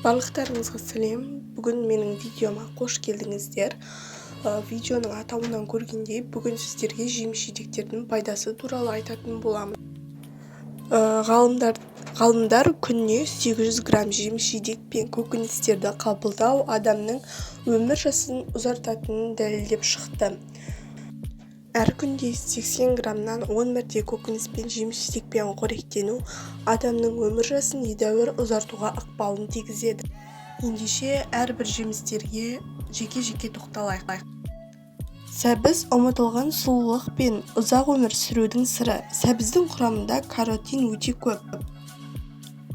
Барлықтарыңызға сәлем. Бүгін менің видеома қош келдіңіздер. Видеоның атауынан көргендей, бүгін сіздерге жеміс-жидектердің пайдасы туралы айтатын боламын. Ғалымдар күніне 800 грамм жеміс-жидек пен көкөністерді қабылдау адамның өмір жасын ұзартатынын дәлелдеп шықты. Әр күнде 80 граммнан 10 мәрте көкөніс пен жеміс-жидекпен қоректену адамның өмір жасын едәуір ұзартуға ықпалын тигізеді. Ендеше әрбір жемістерге жеке-жеке тоқталайық. Сәбіз ұмытылған сұлулық пен ұзақ өмір сүрудің сыры. Сәбіздің құрамында каротин өте көп.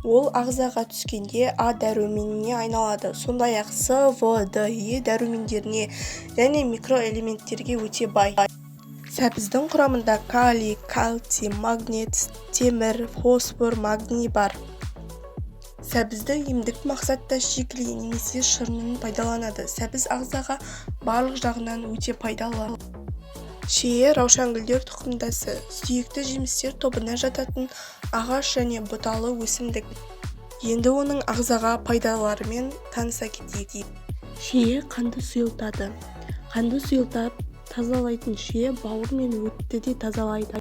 Ол ағзаға түскенде А дәруменіне айналады. Сондай-ақ С, В, Д, Е дәрумендеріне және микроэлементтерге өте бай. Сәбіздің құрамында калий, кальций, магнит, темір, фосфор, магний бар. Сәбізді емдік мақсатта шикілі немесе шырынын пайдаланады. Сәбіз ағзаға барлық жағынан өте пайдалы. Шие раушангүлдер тұқымдасы сүйекті жемістер тобына жататын ағаш және бұталы өсімдік. Енді оның ағзаға пайдаларымен таныса кетейік. Шие қанды сұйылтады. Қанды сұйылтап тазалайтын шие бауыр мен өтті де тазалайды.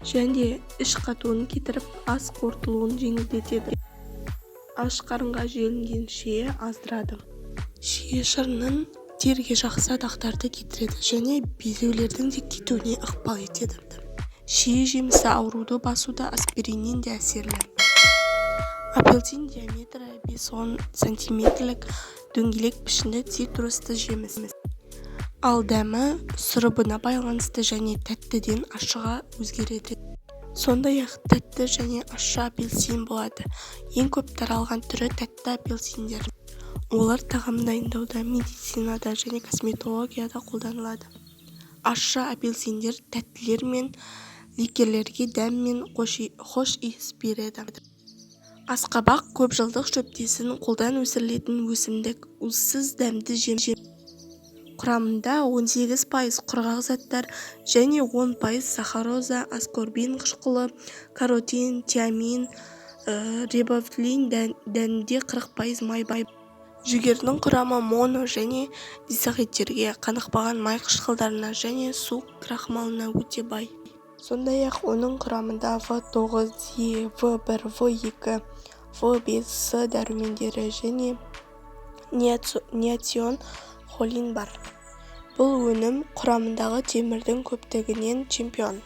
Және іш қатуын кетіріп, ас қорытылуын жеңілдетеді. Аш қарынға желінген шие аздырады. Шие шырынын терге жақсы дақтарды кетіреді және безеулердің де кетуіне ықпал етеді. Шие жемісі ауруды басуда аспириннен де әсерлі. Апельсин диаметрі 5-10 сантиметрлік дөңгелек пішінді цитрусты жеміс. Ал дәмі сұрыбына байланысты және тәттіден ащыға өзгереді. Сондай-ақ тәтті және ащы апельсин болады. Ең көп таралған түрі тәтті апельсиндер. Олар тағам дайындауда, медицинада және косметологияда қолданылады. Ащы апельсиндер тәттілер мен ликерлерге дәм мен хош иіс береді. Асқабақ көпжылдық шөптесін қолдан өсірілетін өсімдік, уызсыз дәмді жем. Құрамында 18% құрғақ заттар және 10% сахароза, аскорбин қышқылы, каротин, тиамин, рибофлавин, дәнінде 40% май бар. Жүгерінің құрамы моно және дисахидтерге, қанықпаған май қышқылдарына және су крахмалына өте бай. Сондай-ақ оның құрамында В9, Е, В1, В2, В5, С дәрумендері және неоцион холин бар. Бұл өнім құрамындағы темірдің көптігінен чемпион.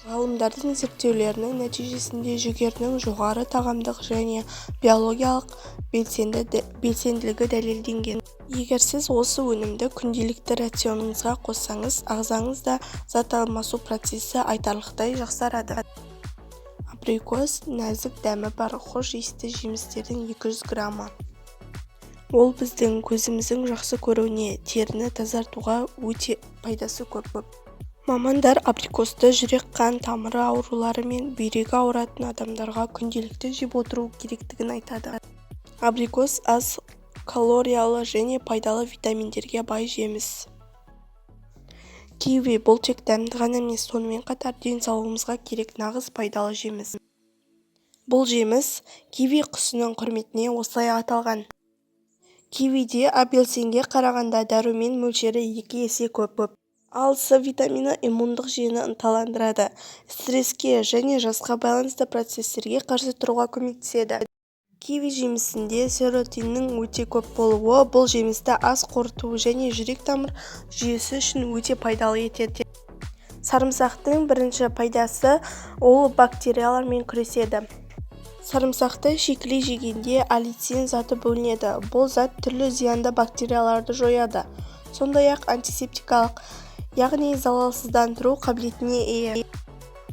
Ғалымдардың зерттеулерінің нәтижесінде жүгерінің жоғары тағамдық және биологиялық белсенділігі дәлелденген. Егер сіз осы өнімді күнделікті рационыңызға қоссаңыз, ағзаңызда зат алмасу процесі айтарлықтай жақсарады. Абрикос нәзік дәмі бар хош иісті жемістердің 200 граммы. Ол біздің көзіміздің жақсы көруіне, теріні тазартуға өте пайдасы көп. Мамандар абрикосты жүрек қан тамыры аурулары мен бүйрегі ауыратын адамдарға күнделікті жеп отыру керектігін айтады. Абрикос аз калориялы және пайдалы витаминдерге бай жеміс. Киви бұл тек дәмді ғана емес, сонымен қатар денсаулығымызға керек нағыз пайдалы жеміс. Бұл жеміс киви құсының құрметіне осылай аталған. Кивиде апельсинге қарағанда дәрумен мөлшері 2 есе көп. Ал С витамині иммундық жүйені ынталандырады, стресске және жасқа байланысты процестерге қарсы тұруға көмектеседі. Киви жемісінде серотиннің өте көп болуы бұл жемісті ас қорыту және жүрек-тамыр жүйесі үшін өте пайдалы етеді. Сарымсақтың бірінші пайдасы ол бактериялармен күреседі. Сарымсақты шикілей жегенде аллицин заты бөлінеді. Бұл зат түрлі зиянды бактерияларды жояды. Сондай-ақ антисептикалық, яғни залалсыздандыру қабілетіне ие.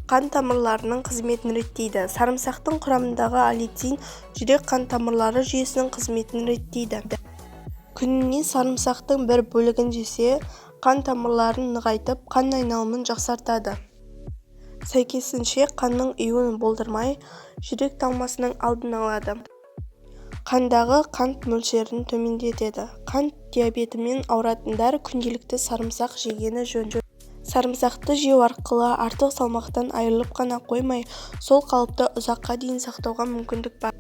Қан тамырларының қызметін реттейді. Сарымсақтың құрамындағы аллицин жүрек қан тамырлары жүйесінің қызметін реттейді. Күніне сарымсақтың бір бөлігін жесе, қан тамырларын нығайтып, қан айналымын жақсартады. Сәйкесінше қанның ұюын болдырмай, жүрек талмасының алдын алады. Қандағы қант мөлшерін төмендетеді. Қант диабетімен ауыратындар күнделікті сарымсақ жегені жөн. Сарымсақты жеу арқылы артық салмақтан айырылып қана қоймай, сол қалыпты ұзаққа дейін сақтауға мүмкіндік бар.